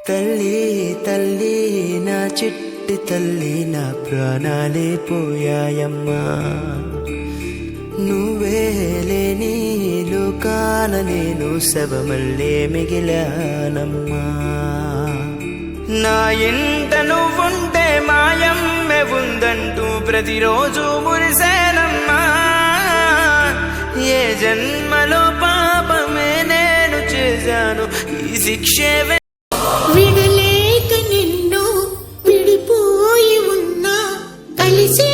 తల్లి తల్లి నా చిట్టి తల్లి నా ప్రాణాలే పోయాయమ్మా నువ్వే లేని లోకాన నేను శవమల్లే మిగిలానమ్మా నా ఇంట నువ్వుంటే మాయమ్మె ఉందంటూ ప్రతిరోజు మురిసేనమ్మా ఏ జన్మలో పాపమే నేను చేశాను ఈ శిక్షే విడలేక నిన్ను విడిపోయి ఉన్నా కలిసే